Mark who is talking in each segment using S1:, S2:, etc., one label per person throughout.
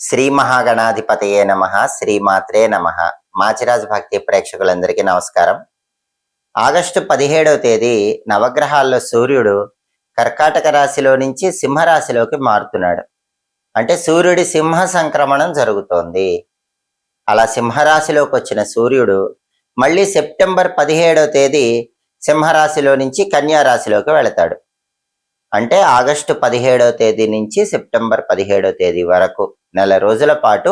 S1: శ్రీ మహాగణాధిపతయే నమః. శ్రీమాత్రే నమః. మాచిరాజ్ భక్తి ప్రేక్షకులందరికీ నమస్కారం. ఆగస్టు 17వ తేదీ నవగ్రహాల్లో సూర్యుడు కర్కాటక రాశిలో నుంచి సింహరాశిలోకి మారుతున్నాడు. అంటే సూర్యుడి సింహ సంక్రమణం జరుగుతోంది. అలా సింహరాశిలోకి వచ్చిన సూర్యుడు మళ్ళీ సెప్టెంబర్ 17వ తేదీ సింహరాశిలో నుంచి కన్యా రాశిలోకి వెళతాడు. అంటే ఆగస్టు 17వ తేదీ నుంచి సెప్టెంబర్ 17వ తేదీ వరకు నెల రోజుల పాటు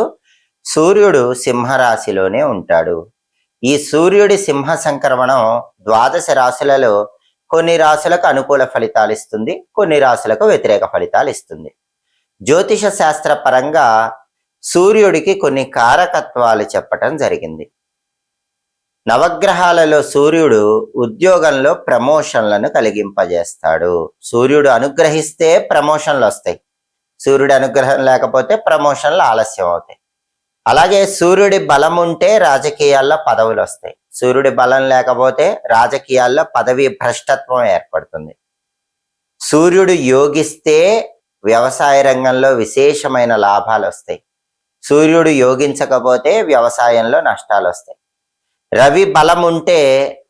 S1: సూర్యుడు సింహరాశిలోనే ఉంటాడు. ఈ సూర్యుడి సింహ సంక్రమణం 12 రాశులలో కొన్ని రాశులకు అనుకూల ఫలితాలు ఇస్తుంది, కొన్ని రాశులకు వ్యతిరేక ఫలితాలు ఇస్తుంది. జ్యోతిష శాస్త్ర పరంగా సూర్యుడికి కొన్ని కారకత్వాలు చెప్పటం జరిగింది. నవగ్రహాలలో సూర్యుడు ఉద్యోగంలో ప్రమోషన్లను కలిగింపజేస్తాడు. సూర్యుడు అనుగ్రహిస్తే ప్రమోషన్లు వస్తాయి, సూర్యుడి అనుగ్రహం లేకపోతే ప్రమోషన్లు ఆలస్యం అవుతాయి. అలాగే సూర్యుడి బలం ఉంటే రాజకీయాల్లో పదవులు వస్తాయి, సూర్యుడి బలం లేకపోతే రాజకీయాల్లో పదవి భ్రష్టత్వం ఏర్పడుతుంది. సూర్యుడు యోగిస్తే వ్యవసాయ రంగంలో విశేషమైన లాభాలు వస్తాయి, సూర్యుడు యోగించకపోతే వ్యవసాయంలో నష్టాలు వస్తాయి. రవి బలం ఉంటే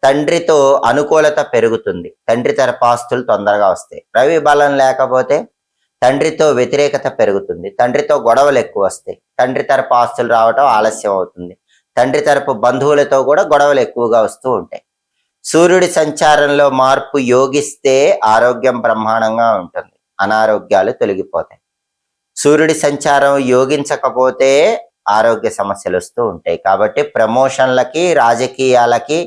S1: తండ్రితో అనుకూలత పెరుగుతుంది, తండ్రి తరపు ఆస్తులు తొందరగా వస్తాయి. రవి బలం లేకపోతే తండ్రితో వ్యతిరేకత పెరుగుతుంది, తండ్రితో గొడవలు ఎక్కువ వస్తాయి, తండ్రి తరపు ఆస్తులు రావటం ఆలస్యం అవుతుంది, తండ్రి తరపు బంధువులతో కూడా గొడవలు ఎక్కువగా వస్తూ ఉంటాయి. సూర్యుడి సంచారంలో మార్పు యోగిస్తే ఆరోగ్యం బ్రహ్మాండంగా ఉంటుంది, అనారోగ్యాలు తొలగిపోతాయి. సూర్యుడి సంచారం యోగించకపోతే ఆరోగ్య సమస్యలు వస్తూ ఉంటాయి. కాబట్టి ప్రమోషన్లకి, రాజకీయాలకి,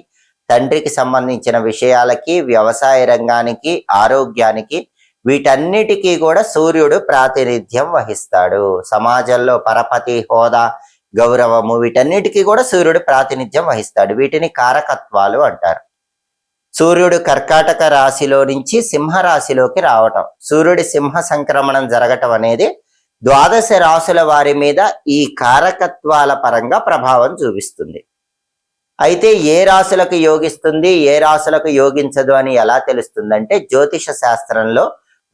S1: తండ్రికి సంబంధించిన విషయాలకి, వ్యవసాయ రంగానికి, ఆరోగ్యానికి, వీటన్నిటికీ కూడా సూర్యుడు ప్రాతినిధ్యం వహిస్తాడు. సమాజంలో పరపతి, హోదా, గౌరవము, వీటన్నిటికీ కూడా సూర్యుడు ప్రాతినిధ్యం వహిస్తాడు. వీటిని కారకత్వాలు అంటారు. సూర్యుడు కర్కాటక రాశిలో నుంచి సింహరాశిలోకి రావటం, సూర్యుడి సింహ సంక్రమణం జరగటం అనేది 12 రాశుల వారి మీద ఈ కారకత్వాల పరంగా ప్రభావం చూపిస్తుంది. అయితే ఏ రాశులకు యోగిస్తుంది, ఏ రాశులకు యోగించదు అని ఎలా తెలుస్తుందంటే, జ్యోతిష శాస్త్రంలో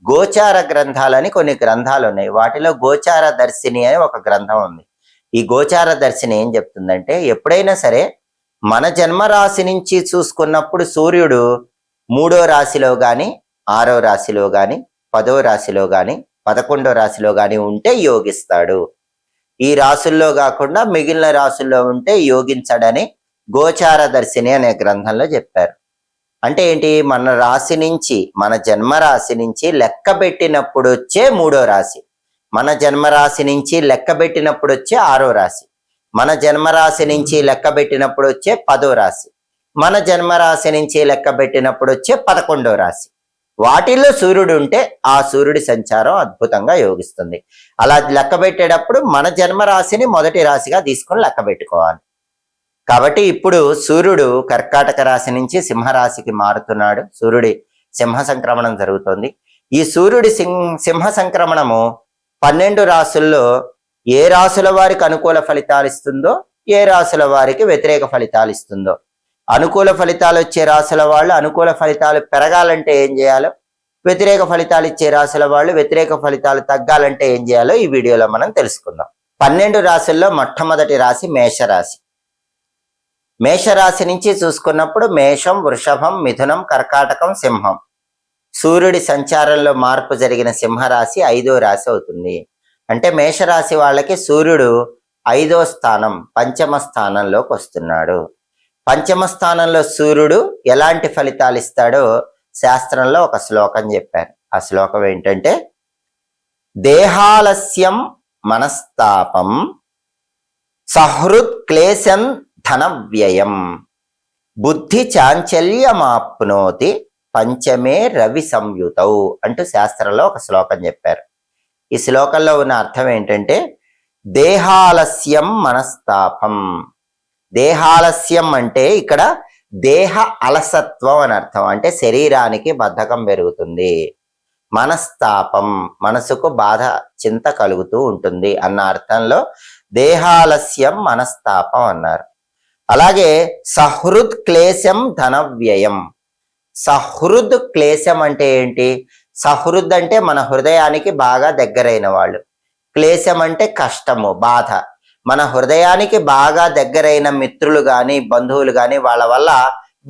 S1: గోచార గ్రంథాలని కొన్ని గ్రంథాలు ఉన్నాయి. వాటిలో గోచార దర్శిని అని ఒక గ్రంథం ఉంది. ఈ గోచార దర్శిని ఏం చెప్తుందంటే, ఎప్పుడైనా సరే మన జన్మరాశి నుంచి చూసుకున్నప్పుడు సూర్యుడు 3వ రాశిలో కానీ, 6వ రాశిలో కానీ, 10వ రాశిలో కానీ, 11వ రాశిలో కానీ ఉంటే యోగిస్తాడు. ఈ రాశుల్లో కాకుండా మిగిలిన రాశుల్లో ఉంటే యోగించడని గోచార దర్శిని అనే గ్రంథంలో చెప్పారు. అంటే ఏంటి, మన రాశి నుంచి, మన జన్మరాశి నుంచి లెక్క పెట్టినప్పుడు వచ్చే 3వ రాశి, మన జన్మరాశి నుంచి లెక్క పెట్టినప్పుడు వచ్చే 6వ రాశి, మన జన్మరాశి నుంచి లెక్క పెట్టినప్పుడు వచ్చే 10వ రాశి, మన జన్మరాశి నుంచి లెక్క పెట్టినప్పుడు వచ్చే 11వ రాశి. వాటిల్లో సూర్యుడు ఉంటే ఆ సూర్యుడి సంచారం అద్భుతంగా యోగిస్తుంది. అలా లెక్క పెట్టేటప్పుడు మన జన్మరాశిని మొదటి రాశిగా తీసుకొని లెక్క పెట్టుకోవాలి. కాబట్టి ఇప్పుడు సూర్యుడు కర్కాటక రాశి నుంచి సింహరాశికి మారుతున్నాడు. సూర్యుడి సింహ సంక్రమణం జరుగుతోంది. ఈ సూర్యుడి సింహ సంక్రమణము 12 రాశుల్లో ఏ రాశుల వారికి అనుకూల ఫలితాలు ఇస్తుందో, ఏ రాశుల వారికి వ్యతిరేక ఫలితాలు ఇస్తుందో, అనుకూల ఫలితాలు వచ్చే రాశుల వాళ్ళు అనుకూల ఫలితాలు పెరగాలంటే ఏం చేయాలో, వ్యతిరేక ఫలితాలు ఇచ్చే రాశుల వాళ్ళు వ్యతిరేక ఫలితాలు తగ్గాలంటే ఏం చేయాలో ఈ వీడియోలో మనం తెలుసుకుందాం. 12 రాశుల్లో మొట్టమొదటి రాశి మేషరాశి. మేషరాశి నుంచి చూసుకున్నప్పుడు మేషం, వృషభం, మిథునం, కర్కాటకం, సింహం. సూర్యుడి సంచారంలో మార్పు జరిగిన సింహరాశి 5వ రాశి అవుతుంది. అంటే మేషరాశి వాళ్ళకి సూర్యుడు 5వ స్థానం, పంచమ స్థానంలోకి వస్తున్నాడు. పంచమ స్థానంలో సూర్యుడు ఎలాంటి ఫలితాలు ఇస్తాడో శాస్త్రంలో ఒక శ్లోకం చెప్పారు. ఆ శ్లోకం ఏంటంటే, దేహాలస్యం మనస్తాపం సహృద్ క్లేశం ధన వ్యయం బుద్ధి చాంచల్యమాప్నోతి పంచమే రవి సంయుతౌ అంటూ శాస్త్రంలో ఒక శ్లోకం చెప్పారు. ఈ శ్లోకంలో ఉన్న అర్థం ఏంటంటే, దేహాలస్యం మనస్తాపం. దేహాలస్యం అంటే ఇక్కడ దేహ అలసత్వం అని అర్థం. అంటే శరీరానికి బద్ధకం పెరుగుతుంది. మనస్తాపం, మనసుకు బాధ, చింత కలుగుతూ ఉంటుంది అన్న అర్థంలో దేహాలస్యం మనస్తాపం అన్నారు. అలాగే సహృద్ క్లేశం ధన వ్యయం. సహృద్ క్లేశం అంటే ఏంటి? సహృద్ అంటే మన హృదయానికి బాగా దగ్గరైన వాళ్ళు. క్లేశం అంటే కష్టము, బాధ. మన హృదయానికి బాగా దగ్గరైన మిత్రులు గాని బంధువులు గాని వాళ్ళ వల్ల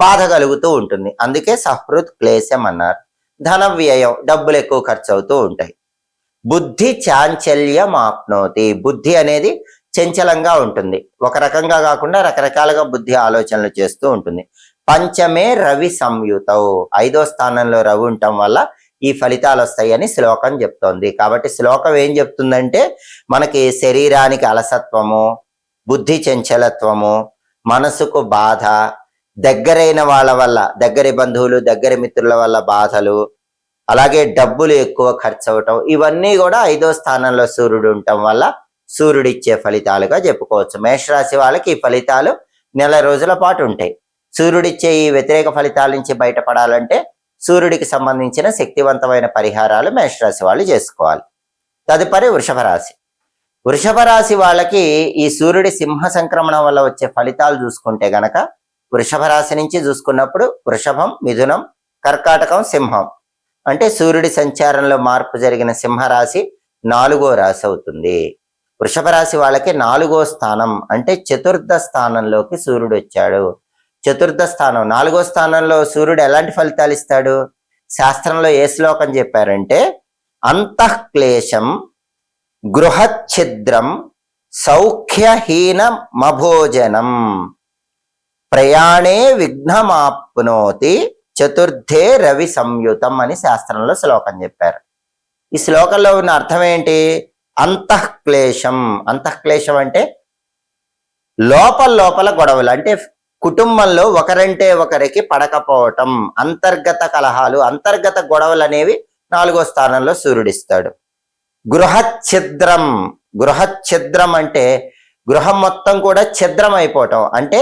S1: బాధ కలుగుతూ ఉంటుంది, అందుకే సహృత్ క్లేశం అన్నారు. ధన వ్యయం, డబ్బులు ఎక్కువ ఖర్చు అవుతూ ఉంటాయి. బుద్ధి చాంచల్యం ఆప్నోతి, బుద్ధి అనేది చంచలంగా ఉంటుంది, ఒక రకంగా కాకుండా రకరకాలుగా బుద్ధి ఆలోచనలు చేస్తూ ఉంటుంది. పంచమే రవి సంయుతౌ, 5వ స్థానంలో రవి ఉండటం వల్ల ఈ ఫలితాలు వస్తాయని శ్లోకం చెప్తోంది. కాబట్టి శ్లోకం ఏం చెప్తుందంటే మనకి శరీరానికి అలసత్వము, బుద్ధి చంచలత్వము, మనసుకు బాధ, దగ్గరైన వాళ్ళ వల్ల, దగ్గరి బంధువులు దగ్గరి మిత్రుల వల్ల బాధలు, అలాగే డబ్బులు ఎక్కువ ఖర్చు అవటం, ఇవన్నీ కూడా 5వ స్థానంలో సూర్యుడు ఉండటం వల్ల సూర్యుడిచ్చే ఫలితాలుగా చెప్పుకోవచ్చు. మేషరాశి వాళ్ళకి ఈ ఫలితాలు నెల రోజుల పాటు ఉంటాయి. సూర్యుడిచ్చే ఈ వ్యతిరేక ఫలితాల నుంచి బయటపడాలంటే సూర్యుడికి సంబంధించిన శక్తివంతమైన పరిహారాలు మేషరాశి వాళ్ళు చేసుకోవాలి. తదుపరి వృషభ రాశి. వృషభ రాశి వాళ్ళకి ఈ సూర్యుడి సింహ సంక్రమణం వల్ల వచ్చే ఫలితాలు చూసుకుంటే గనక వృషభ రాశి నుంచి చూసుకున్నప్పుడు వృషభం, మిథునం, కర్కాటకం, సింహం అంటే సూర్యుడి సంచారంలో మార్పు జరిగిన సింహరాశి 4వ రాశి అవుతుంది. వృషభ రాశి వాళ్ళకి 4వ స్థానం అంటే చతుర్థ స్థానంలోకి సూర్యుడు వచ్చాడు. చతుర్థ స్థానం, 4వ స్థానంలో సూర్యుడు ఎలాంటి ఫలితాలు ఇస్తాడు? శాస్త్రంలో ఏ శ్లోకం చెప్పారంటే అంతఃక్లేశం గృహఛిద్రం సౌఖ్యహీన మభోజనం ప్రయాణే విఘ్నమాప్నోతి చతుర్థే రవి సంయుతం అని శాస్త్రంలో శ్లోకం చెప్పారు. ఈ శ్లోకంలో ఉన్న అర్థం ఏంటి? అంతఃక్లేశం, అంతఃక్లేశం అంటే లోపల గొడవలు, అంటే కుటుంబంలో ఒకరంటే ఒకరికి పడకపోవటం, అంతర్గత కలహాలు, అంతర్గత గొడవలు అనేవి 4వ స్థానంలో సూర్యుడిస్తాడు. గృహఛిద్రం, గృహఛిద్రం అంటే గృహం మొత్తం కూడా ఛిద్రం అయిపోవటం, అంటే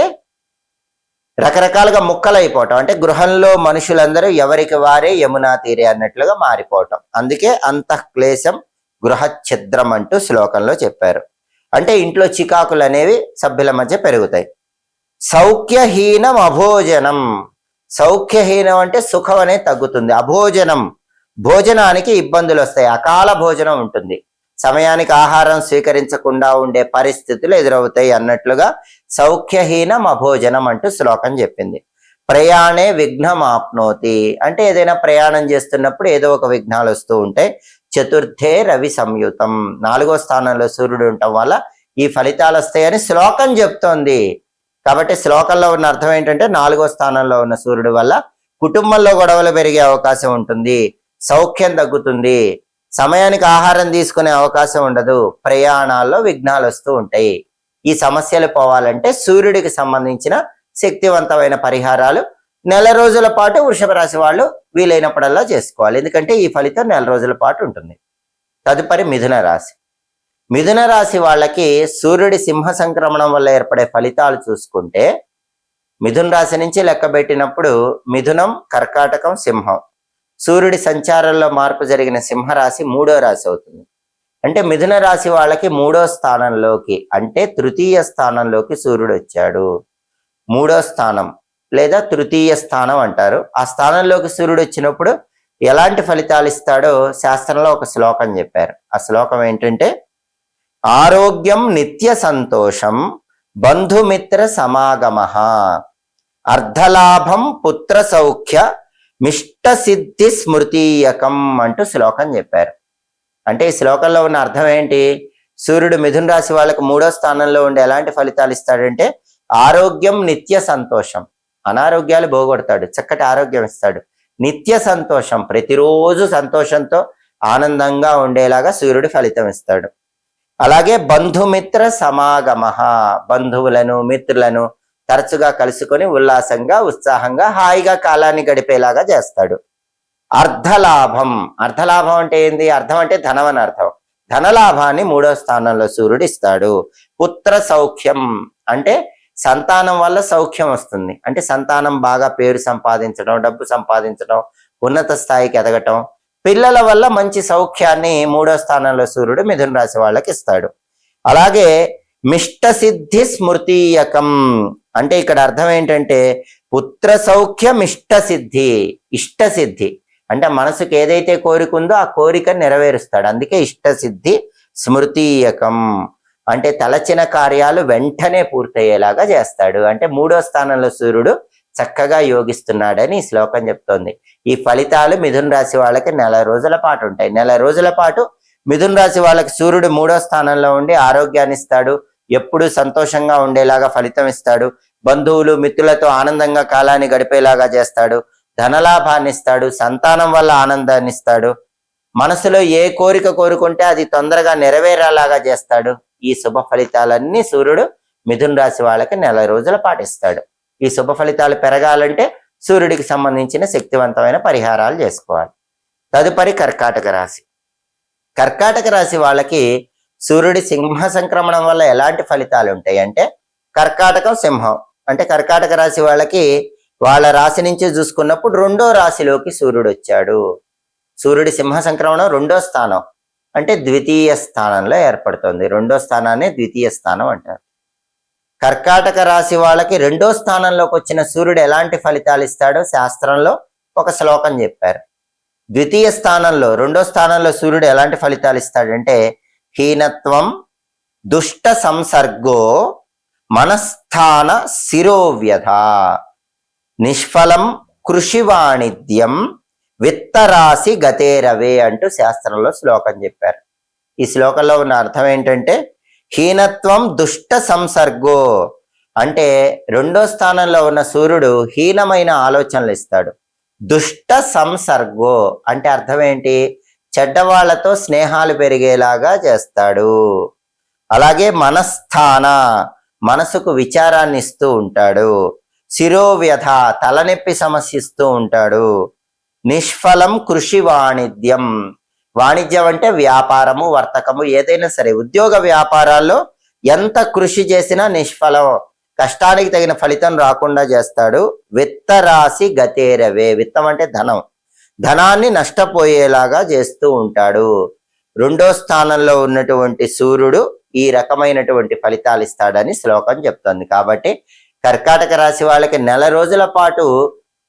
S1: రకరకాలుగా ముక్కలైపోవటం, అంటే గృహంలో మనుషులందరూ ఎవరికి వారే యమునా తీరే అన్నట్లుగా మారిపోవటం. అందుకే అంతఃక్లేశం గృహఛిద్రం అంటూ శ్లోకంలో చెప్పారు. అంటే ఇంట్లో చికాకులు అనేవి సభ్యుల మధ్య పెరుగుతాయి. సౌఖ్యహీనం అభోజనం, సౌఖ్యహీనం అంటే సుఖం అనేది తగ్గుతుంది. అభోజనం, భోజనానికి ఇబ్బందులు వస్తాయి, అకాల భోజనం ఉంటుంది, సమయానికి ఆహారం స్వీకరించకుండా ఉండే పరిస్థితులు ఎదురవుతాయి అన్నట్లుగా సౌఖ్యహీనం అభోజనం అంటూ శ్లోకం చెప్పింది. ప్రయాణే విఘ్నం ఆప్నోతి అంటే ఏదైనా ప్రయాణం చేస్తున్నప్పుడు ఏదో ఒక విఘ్నాలు వస్తూ ఉంటాయి. చతుర్థే రవి సంయుతం, 4వ స్థానంలో సూర్యుడు ఉండటం వల్ల ఈ ఫలితాలు వస్తాయని శ్లోకం చెప్తోంది. కాబట్టి శ్లోకంలో ఉన్న అర్థం ఏంటంటే 4వ స్థానంలో ఉన్న సూర్యుడు వల్ల కుటుంబంలో గొడవలు పెరిగే అవకాశం ఉంటుంది, సౌఖ్యం తగ్గుతుంది, సమయానికి ఆహారం తీసుకునే అవకాశం ఉండదు, ప్రయాణాల్లో విఘ్నాలు వస్తూ ఉంటాయి. ఈ సమస్యలు పోవాలంటే సూర్యుడికి సంబంధించిన శక్తివంతమైన పరిహారాలు నెల రోజుల పాటు వృషభ రాశి వాళ్ళు వీలైనప్పుడల్లా చేసుకోవాలి, ఎందుకంటే ఈ ఫలితం నెల రోజుల పాటు ఉంటుంది. తదుపరి మిథున రాశి. మిథున రాశి వాళ్ళకి సూర్యుడి సింహ సంక్రమణం వల్ల ఏర్పడే ఫలితాలు చూసుకుంటే మిథున రాశి నుంచి లెక్క పెట్టినప్పుడు మిథునం, కర్కాటకం, సింహం, సూర్యుడి సంచారంలో మార్పు జరిగిన సింహరాశి 3వ రాశి అవుతుంది. అంటే మిథున రాశి వాళ్ళకి 3వ స్థానంలోకి, అంటే తృతీయ స్థానంలోకి సూర్యుడు వచ్చాడు. 3వ స్థానం లేదా తృతీయ స్థానం అంటారు. ఆ స్థానంలోకి సూర్యుడు వచ్చినప్పుడు ఎలాంటి ఫలితాలు ఇస్తాడో శాస్త్రంలో ఒక శ్లోకం చెప్పారు. ఆ శ్లోకం ఏంటంటే ఆరోగ్యం నిత్య సంతోషం బంధుమిత్ర సమాగమః అర్ధలాభం పుత్ర సౌఖ్య మిష్ట సిద్ధి స్మృతీయకం అంటూ శ్లోకం చెప్పారు. అంటే ఈ శ్లోకంలో ఉన్న అర్థం ఏంటి? సూర్యుడు మిథున రాశి వాళ్ళకు 3వ స్థానంలో ఉండి ఎలాంటి ఫలితాలు ఇస్తాడంటే ఆరోగ్యం నిత్య సంతోషం, అనారోగ్యాలు పోగొడతాడు, చక్కటి ఆరోగ్యం ఇస్తాడు. నిత్య సంతోషం, ప్రతిరోజు సంతోషంతో ఆనందంగా ఉండేలాగా సూర్యుడు ఫలితం ఇస్తాడు. అలాగే బంధుమిత్ర సమాగమః, బంధువులను మిత్రులను తరచుగా కలుసుకొని ఉల్లాసంగా ఉత్సాహంగా హాయిగా కాలాన్ని గడిపేలాగా చేస్తాడు. అర్ధలాభం, అర్ధలాభం అంటే ఏంది? అర్థం అంటే ధనం అని అర్థం. ధనలాభాన్ని 3వ స్థానంలో సూర్యుడు ఇస్తాడు. పుత్ర సౌఖ్యం అంటే సంతానం వల్ల సౌఖ్యం వస్తుంది, అంటే సంతానం బాగా పేరు సంపాదించడం, డబ్బు సంపాదించడం, ఉన్నత స్థాయికి ఎదగటం, పిల్లల వల్ల మంచి సౌఖ్యాన్ని 3వ స్థానంలో సూర్యుడు మిథున రాశి వాళ్ళకి ఇస్తాడు. అలాగే మిష్ట సిద్ధి స్మృతీయకం అంటే ఇక్కడ అర్థం ఏంటంటే పుత్ర సౌఖ్యం ఇష్ట సిద్ధి, ఇష్ట సిద్ధి అంటే మనసుకు ఏదైతే కోరిక ఉందో ఆ కోరిక నెరవేరుస్తాడు, అందుకే ఇష్ట సిద్ధి స్మృతీయకం అంటే తలచిన కార్యాలు వెంటనే పూర్తయ్యేలాగా చేస్తాడు. అంటే 3వ స్థానంలో సూర్యుడు చక్కగా యోగిస్తున్నాడని ఈ శ్లోకం చెప్తోంది. ఈ ఫలితాలు మిథున రాశి వాళ్ళకి నెల రోజుల పాటు ఉంటాయి. నెల రోజుల పాటు మిథున రాశి వాళ్ళకి సూర్యుడు 3వ స్థానంలో ఉండి ఆరోగ్యాన్ని ఇస్తాడు, ఎప్పుడు సంతోషంగా ఉండేలాగా ఫలితం ఇస్తాడు, బంధువులు మిత్రులతో ఆనందంగా కాలాన్ని గడిపేలాగా చేస్తాడు, ధనలాభాన్ని ఇస్తాడు, సంతానం వల్ల ఆనందాన్ని ఇస్తాడు, మనసులో ఏ కోరిక కోరుకుంటే అది తొందరగా నెరవేరేలాగా చేస్తాడు. ఈ శుభ ఫలితాలన్నీ సూర్యుడు మిథున రాశి వాళ్ళకి నెల రోజుల పాటిస్తాడు. ఈ శుభ ఫలితాలు పెరగాలంటే సూర్యుడికి సంబంధించిన శక్తివంతమైన పరిహారాలు చేసుకోవాలి. తదుపరి కర్కాటక రాశి. కర్కాటక రాశి వాళ్ళకి సూర్యుడి సింహ సంక్రమణం వల్ల ఎలాంటి ఫలితాలు ఉంటాయి అంటే, కర్కాటకం సింహం అంటే కర్కాటక రాశి వాళ్ళకి వాళ్ళ రాశి నుంచి చూసుకున్నప్పుడు 2వ రాశిలోకి సూర్యుడు వచ్చాడు. సూర్యుడి సింహ సంక్రమణం 2వ స్థానం అంటే ద్వితీయ స్థానంలో ఏర్పడుతుంది. 2వ స్థానాన్ని ద్వితీయ స్థానం అంటారు. కర్కాటక రాశి వాళ్ళకి 2వ స్థానంలోకి వచ్చిన సూర్యుడు ఎలాంటి ఫలితాలు ఇస్తాడో శాస్త్రంలో ఒక శ్లోకం చెప్పారు. ద్వితీయ స్థానంలో 2వ స్థానంలో సూర్యుడు ఎలాంటి ఫలితాలు ఇస్తాడంటే, హీనత్వం దుష్ట సంసర్గో మనస్థాన శిరోవ్యధ నిష్ఫలం కృషి వాణిజ్యం విత్తరాశి గతేరవే అంటూ శాస్త్రంలో శ్లోకం చెప్పారు. ఈ శ్లోకంలో ఉన్న అర్థం ఏంటంటే, హీనత్వం దుష్ట సంసర్గో అంటే 2వ స్థానంలో ఉన్న సూర్యుడు హీనమైన ఆలోచనలు ఇస్తాడు. దుష్ట సంసర్గో అంటే అర్థం ఏంటి, చెడ్డవాళ్లతో స్నేహాలు పెరిగేలాగా చేస్తాడు. అలాగే మనస్థాన మనసుకు విచారాన్ని ఇస్తూ ఉంటాడు. శిరోవ్యధ తలనొప్పి సమస్య ఇస్తూ ఉంటాడు. నిష్ఫలం కృషి వాణిజ్యం, వాణిజ్యం అంటే వ్యాపారము వర్తకము ఏదైనా సరే, ఉద్యోగ వ్యాపారాల్లో ఎంత కృషి చేసినా నిష్ఫలం, కష్టానికి తగిన ఫలితం రాకుండా చేస్తాడు. విత్తరాశి గతేరవే, విత్తం అంటే ధనం, ధనాన్ని నష్టపోయేలాగా చేస్తూ ఉంటాడు. 2వ స్థానంలో ఉన్నటువంటి సూర్యుడు ఈ రకమైనటువంటి ఫలితాలు ఇస్తాడని శ్లోకం చెప్తుంది. కాబట్టి కర్కాటక రాశి వాళ్ళకి నెల రోజుల పాటు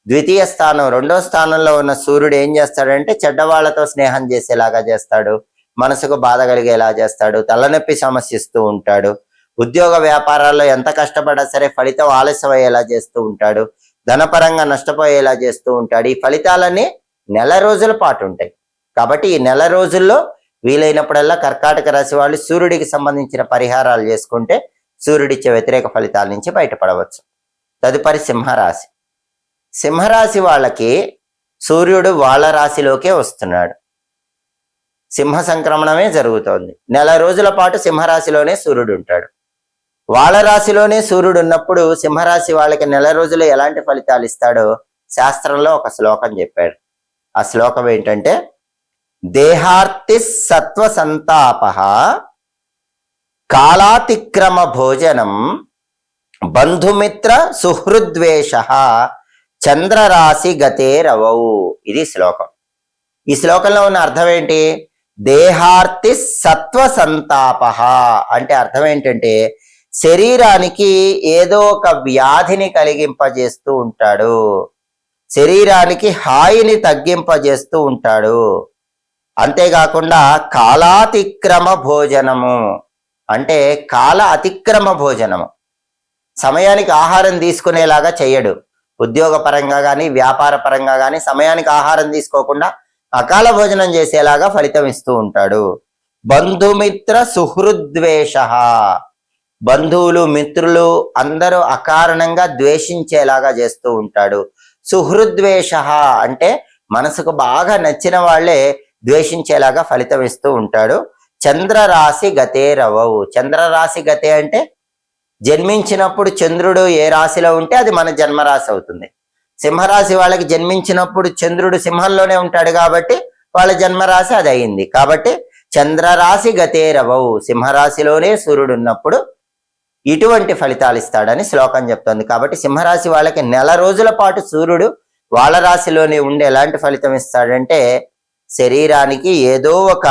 S1: ద్వితీయ స్థానం 2వ స్థానంలో ఉన్న సూర్యుడు ఏం చేస్తాడంటే, చెడ్డవాళ్లతో స్నేహం చేసేలాగా చేస్తాడు, మనసుకు బాధ కలిగేలా చేస్తాడు, తలనొప్పి సమస్య ఇస్తూ ఉంటాడు, ఉద్యోగ వ్యాపారాల్లో ఎంత కష్టపడా సరే ఫలితం ఆలస్యం అయ్యేలా చేస్తూ ఉంటాడు, ధనపరంగా నష్టపోయేలా చేస్తూ ఉంటాడు. ఈ ఫలితాలన్నీ నెల రోజుల పాటు ఉంటాయి. కాబట్టి ఈ నెల రోజుల్లో వీలైనప్పుడల్లా కర్కాటక రాశి వాళ్ళు సూర్యుడికి సంబంధించిన పరిహారాలు చేసుకుంటే సూర్యుడిచ్చే వ్యతిరేక ఫలితాల నుంచి బయటపడవచ్చు. తదుపరి సింహరాశి. సింహరాశి వాళ్ళకి సూర్యుడు వాళ్ళ రాశిలోకే వస్తున్నాడు. సింహ సంక్రమణమే జరుగుతోంది. నెల రోజుల పాటు సింహరాశిలోనే సూర్యుడు ఉంటాడు. వాళ్ళ రాశిలోనే సూర్యుడు ఉన్నప్పుడు సింహరాశి వాళ్ళకి నెల రోజులు ఎలాంటి ఫలితాలు ఇస్తాడో శాస్త్రంలో ఒక శ్లోకం చెప్పాడు. ఆ శ్లోకం ఏంటంటే, దేహార్తి సత్వ సంతాప కాలాతిక్రమ భోజనం బంధుమిత్ర సుహృద్వేష చంద్రరాశి గతే రవౌ. ఇది శ్లోకం. ఈ శ్లోకంలో ఉన్న అర్థం ఏంటి, దేహార్తి సత్వ సంతాప అంటే అర్థం ఏంటంటే, శరీరానికి ఏదో ఒక వ్యాధిని కలిగింపజేస్తూ ఉంటాడు, శరీరానికి హాయిని తగ్గింపజేస్తూ ఉంటాడు. అంతేకాకుండా కాలాతిక్రమ భోజనము అంటే కాల అతిక్రమ భోజనము, సమయానికి ఆహారం తీసుకునేలాగా చేయడు. ఉద్యోగ పరంగా కానీ వ్యాపార పరంగా కానీ సమయానికి ఆహారం తీసుకోకుండా అకాల భోజనం చేసేలాగా ఫలితం ఇస్తూ ఉంటాడు. బంధుమిత్ర సుహృద్వేష, బంధువులు మిత్రులు అందరూ అకారణంగా ద్వేషించేలాగా చేస్తూ ఉంటాడు. సుహృద్వేష అంటే మనసుకు బాగా నచ్చిన వాళ్లే ద్వేషించేలాగా ఫలితం ఇస్తూ ఉంటాడు. చంద్రరాశి గతే రవవు. చంద్రరాశి గతే అంటే జన్మించినప్పుడు చంద్రుడు ఏ రాశిలో ఉంటే అది మన జన్మరాశి అవుతుంది. సింహరాశి వాళ్ళకి జన్మించినప్పుడు చంద్రుడు సింహంలోనే ఉంటాడు కాబట్టి వాళ్ళ జన్మరాశి అది అయింది. కాబట్టి చంద్రరాశి గతే రవవు, సింహరాశిలోనే సూర్యుడు ఉన్నప్పుడు ఇటువంటి ఫలితాలు ఇస్తాడని శ్లోకం చెప్తుంది. కాబట్టి సింహరాశి వాళ్ళకి నెల రోజుల పాటు సూర్యుడు వాళ్ళ రాశిలోనే ఉండి ఎలాంటి ఫలితం ఇస్తాడంటే, శరీరానికి ఏదో ఒక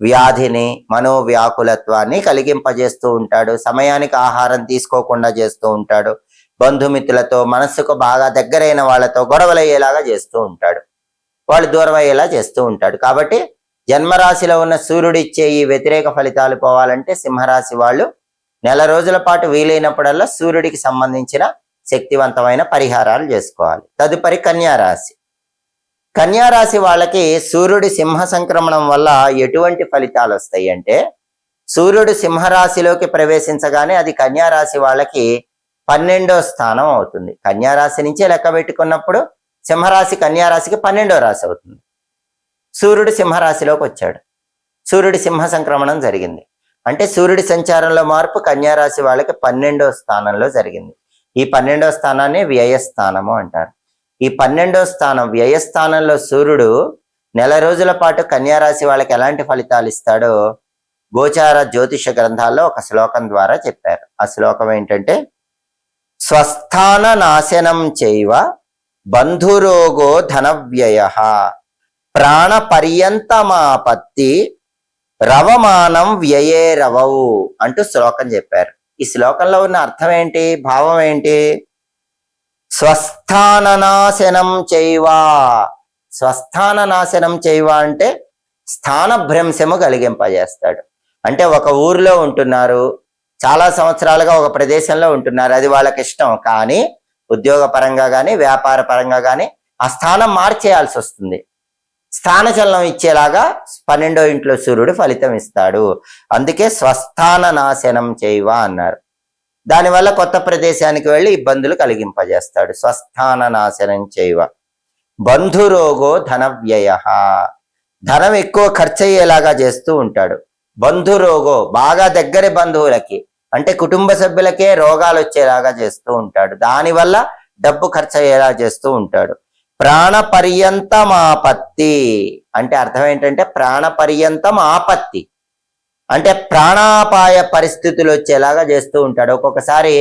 S1: వ్యాధిని మనోవ్యాకులత్వాన్ని కలిగింపజేస్తూ ఉంటాడు, సమయానికి ఆహారం తీసుకోకుండా చేస్తూ ఉంటాడు, బంధుమిత్రులతో మనస్సుకు బాగా దగ్గరైన వాళ్ళతో గొడవలయ్యేలాగా చేస్తూ ఉంటాడు, వాళ్ళు దూరం అయ్యేలా చేస్తూ ఉంటాడు. కాబట్టి జన్మరాశిలో ఉన్న సూర్యుడు ఇచ్చే ఈ వ్యతిరేక ఫలితాలు పోవాలంటే సింహరాశి వాళ్ళు నెల రోజుల పాటు వీలైనప్పుడల్లా సూర్యుడికి సంబంధించిన శక్తివంతమైన పరిహారాలు చేసుకోవాలి. తదుపరి కన్యారాశి. కన్యారాశి వాళ్ళకి సూర్యుడి సింహ సంక్రమణం వల్ల ఎటువంటి ఫలితాలు వస్తాయి అంటే, సూర్యుడు సింహరాశిలోకి ప్రవేశించగానే అది కన్యారాశి వాళ్ళకి 12వ స్థానం అవుతుంది. కన్యారాశి నుంచే లెక్క పెట్టుకున్నప్పుడు సింహరాశి కన్యారాశికి 12వ రాశి అవుతుంది. సూర్యుడు సింహరాశిలోకి వచ్చాడు, సూర్యుడి సింహ సంక్రమణం జరిగింది అంటే సూర్యుడి సంచారంలో మార్పు కన్యారాశి వాళ్ళకి 12వ స్థానంలో జరిగింది. ఈ 12వ స్థానాన్ని వ్యయస్థానము అంటారు. ఈ 12వ స్థానం వ్యయస్థానంలో సూర్యుడు నెల రోజుల పాటు కన్యారాశి వాళ్ళకి ఎలాంటి ఫలితాలు ఇస్తాడో గోచార జ్యోతిష గ్రంథాల్లో ఒక శ్లోకం ద్వారా చెప్పారు. ఆ శ్లోకం ఏంటంటే, స్వస్థాన నాశనం చైవ బంధురోగో ధనవ్యయ ప్రాణ పర్యంతమాపత్తి రవమానం వ్యయే రవవు అంటూ శ్లోకం చెప్పారు. ఈ శ్లోకంలో ఉన్న అర్థం ఏంటి, భావం ఏంటి? స్వస్థాన నాశనం చైవ, స్వస్థాన నాశనం చైవ అంటే స్థాన భ్రంశము కలిగింపజేస్తాడు. అంటే ఒక ఊరిలో ఉంటున్నారు, చాలా సంవత్సరాలుగా ఒక ప్రదేశంలో ఉంటున్నారు, అది వాళ్ళకి ఇష్టం, కానీ ఉద్యోగ పరంగా కానీ వ్యాపార పరంగా కానీ ఆ స్థానం మార్చేయాల్సి వస్తుంది. స్థానచలనం ఇచ్చేలాగా 12వ ఇంట్లో సూర్యుడు ఫలితం ఇస్తాడు. అందుకే స్వస్థాన నాశనం చైవ అన్నారు. దానివల్ల కొత్త ప్రదేశానికి వెళ్ళి ఇబ్బందులు కలిగింపజేస్తాడు. స్వస్థాన నాశనం చైవ. బంధురోగో ధనవ్యయ, ధనం ఎక్కువ ఖర్చు అయ్యేలాగా చేస్తూ ఉంటాడు. బంధురోగో, బాగా దగ్గర బంధువులకి అంటే కుటుంబ సభ్యులకే రోగాలు వచ్చేలాగా చేస్తూ ఉంటాడు. దానివల్ల డబ్బు ఖర్చు అయ్యేలా చేస్తూ ఉంటాడు. ప్రాణ పర్యంతం ఆపత్తి అంటే అర్థం ఏంటంటే, ప్రాణ పర్యంతం ఆపత్తి అంటే ప్రాణాపాయ పరిస్థితులు వచ్చేలాగా చేస్తూ ఉంటాడు. ఒక్కొక్కసారి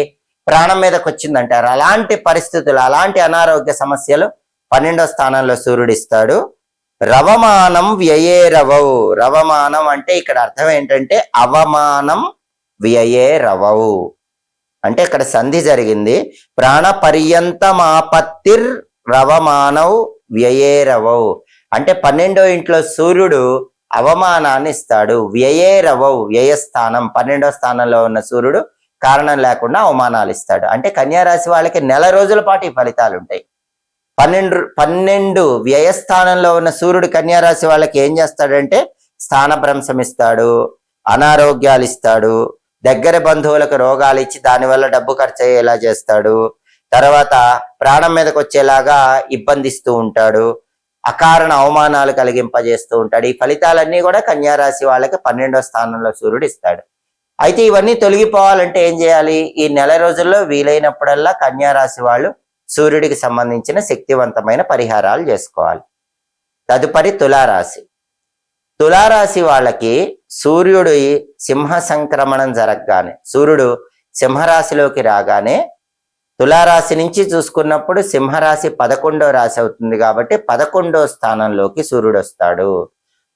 S1: ప్రాణం మీదకి వచ్చిందంటారు. అలాంటి పరిస్థితులు, అలాంటి అనారోగ్య సమస్యలు 12వ స్థానంలో సూర్యుడు ఇస్తాడు. రవమానం వ్యయే రవవు, రవమానం అంటే ఇక్కడ అర్థం ఏంటంటే అవమానం వ్యయే రవవు అంటే ఇక్కడ సంధి జరిగింది. ప్రాణ పర్యంతమాపత్తిర్ రవమానవ్ వ్యయే రవవు అంటే 12వ ఇంట్లో సూర్యుడు అవమానాన్ని ఇస్తాడు. వ్యయే రవవు, వ్యయస్థానం, 12వ స్థానంలో ఉన్న సూర్యుడు కారణం లేకుండా అవమానాలు ఇస్తాడు. అంటే కన్యారాశి వాళ్ళకి నెల రోజుల పాటు ఈ ఫలితాలు ఉంటాయి. 12 వ్యయస్థానంలో ఉన్న సూర్యుడు కన్యారాశి వాళ్ళకి ఏం చేస్తాడంటే స్థానభ్రంశం ఇస్తాడు, అనారోగ్యాలు ఇస్తాడు, దగ్గర బంధువులకు రోగాలు ఇచ్చి దానివల్ల డబ్బు ఖర్చు అయ్యేలా చేస్తాడు, తర్వాత ప్రాణం మీదకి వచ్చేలాగా ఇబ్బందిస్తూ ఉంటాడు, అకారణ అవమానాలు కలిగింపజేస్తూ ఉంటాడు. ఈ ఫలితాలన్నీ కూడా కన్యారాశి వాళ్ళకి 12వ స్థానంలో సూర్యుడు ఇస్తాడు. అయితే ఇవన్నీ తొలగిపోవాలంటే ఏం చేయాలి? ఈ నెల రోజుల్లో వీలైనప్పుడల్లా కన్యారాశి వాళ్ళు సూర్యుడికి సంబంధించిన శక్తివంతమైన పరిహారాలు చేసుకోవాలి. తదుపరి తులారాశి. తులారాశి వాళ్ళకి సూర్యుడు సింహ సంక్రమణం జరగగానే, సూర్యుడు సింహరాశిలోకి రాగానే తులారాశి నుంచి చూసుకున్నప్పుడు సింహరాశి 11వ రాశి అవుతుంది కాబట్టి 11వ స్థానంలోకి సూర్యుడు వస్తాడు.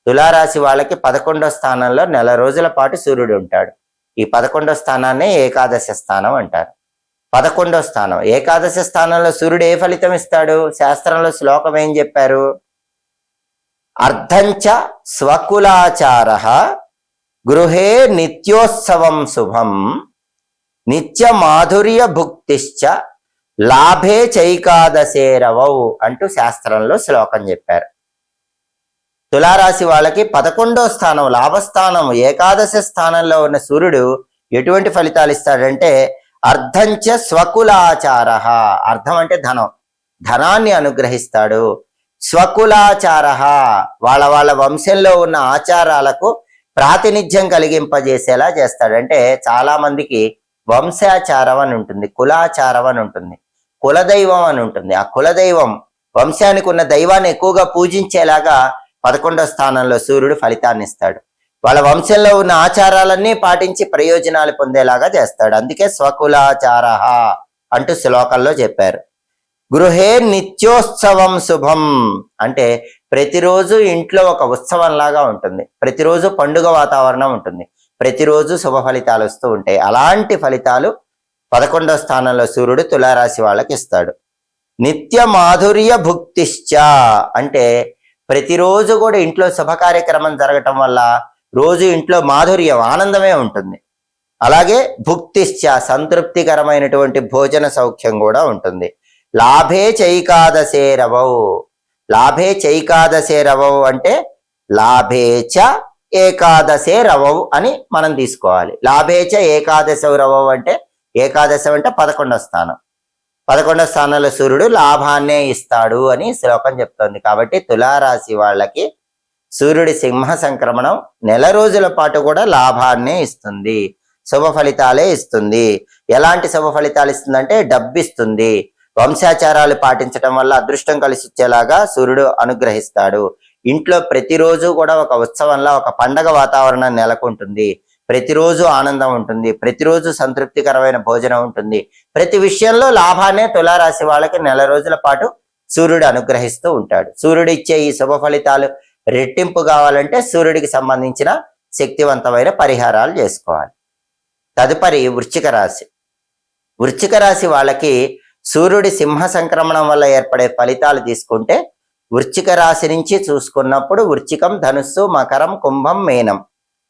S1: తులారాశి వాళ్ళకి 11వ స్థానంలో నెల రోజుల పాటు సూర్యుడు ఉంటాడు. ఈ 11వ స్థానాన్ని ఏకాదశ స్థానం అంటారు. 11వ స్థానం, ఏకాదశ స్థానంలో సూర్యుడు ఏ ఫలితం ఇస్తాడు? శాస్త్రంలో శ్లోకం ఏం చెప్పారు? అర్ధంచ స్వకులాచార గృహే నిత్యోత్సవం శుభం నిత్య మాధుర్య భుక్తిశ్చ లాభే చైకాదశేరవౌ అంటూ శాస్త్రంలో శ్లోకం చెప్పారు. తులారాశి వాళ్ళకి 11వ స్థానం, లాభస్థానం, ఏకాదశ స్థానంలో ఉన్న సూర్యుడు ఎటువంటి ఫలితాలు ఇస్తాడంటే అర్ధంచ స్వకులాచార, అర్థం అంటే ధనం, ధనాన్ని అనుగ్రహిస్తాడు. స్వకులాచార, వాళ్ళ వంశంలో ఉన్న ఆచారాలకు ప్రాతినిధ్యం కలిగింపజేసేలా చేస్తాడు. అంటే చాలా మందికి వంశాచారం అని ఉంటుంది, కులాచారం అని ఉంటుంది, కులదైవం అని ఉంటుంది. ఆ కులదైవం, వంశానికి ఉన్న దైవాన్ని ఎక్కువగా పూజించేలాగా 11వ స్థానంలో సూర్యుడు ఫలితాన్ని ఇస్తాడు. వాళ్ళ వంశంలో ఉన్న ఆచారాలన్నీ పాటించి ప్రయోజనాలు పొందేలాగా చేస్తాడు. అందుకే స్వకులాచార అంటూ శ్లోకంలో చెప్పారు. గృహే నిత్యోత్సవం శుభం అంటే ప్రతిరోజు ఇంట్లో ఒక ఉత్సవం లాగా ఉంటుంది, ప్రతిరోజు పండుగ వాతావరణం ఉంటుంది, ప్రతిరోజు శుభ ఫలితాలు వస్తూ ఉంటాయి. అలాంటి ఫలితాలు 11వ స్థానంలో సూర్యుడు తులారాశి వాళ్ళకి ఇస్తాడు. నిత్య మాధుర్య భుక్తిశ్చ అంటే ప్రతిరోజు కూడా ఇంట్లో శుభ కార్యక్రమం జరగటం వల్ల రోజు ఇంట్లో మాధుర్యం, ఆనందమే ఉంటుంది. అలాగే భుక్తిశ్చ, సంతృప్తికరమైనటువంటి భోజన సౌఖ్యం కూడా ఉంటుంది. లాభే చైకాదశే రవౌ, లాభే చైకాదశే రవౌ అంటే లాభేచ ఏకాదశే రవౌ అని మనం తీసుకోవాలి. లాభేచ ఏకాదశ రవౌ అంటే ఏకాదశం అంటే 11వ స్థానం. 11వ స్థానంలో సూర్యుడు లాభాన్నే ఇస్తాడు అని శ్లోకం చెప్తోంది. కాబట్టి తులారాశి వాళ్ళకి సూర్యుడి సింహ సంక్రమణం నెల రోజుల పాటు కూడా లాభాన్నే ఇస్తుంది, శుభ ఫలితాలే ఇస్తుంది. ఎలాంటి శుభ ఫలితాలు ఇస్తుందంటే డబ్బు ఇస్తుంది. వంశాచారాలు పాటించడం వల్ల అదృష్టం కలిసి వచ్చేలాగా సూర్యుడు అనుగ్రహిస్తాడు. ఇంట్లో ప్రతిరోజు కూడా ఒక ఉత్సవంలా, ఒక పండగ వాతావరణం నెలకొంటుంది. ప్రతిరోజు ఆనందం ఉంటుంది, ప్రతిరోజు సంతృప్తికరమైన భోజనం ఉంటుంది. ప్రతి విషయంలో లాభాన్నే తులారాశి వాళ్ళకి నెల రోజుల పాటు సూర్యుడు అనుగ్రహిస్తూ ఉంటాడు. సూర్యుడు ఇచ్చే ఈ శుభ ఫలితాలు రెట్టింపు కావాలంటే సూర్యుడికి సంబంధించిన శక్తివంతమైన పరిహారాలు చేసుకోవాలి. తదుపరి వృశ్చిక రాశి. వృశ్చిక రాశి వాళ్ళకి సూర్యుడి సింహ సంక్రమణం వల్ల ఏర్పడే ఫలితాలు తీసుకుంటే వృశ్చిక రాశి నుంచి చూసుకున్నప్పుడు వృశ్చికం, ధనుస్సు, మకరం, కుంభం, మీనం,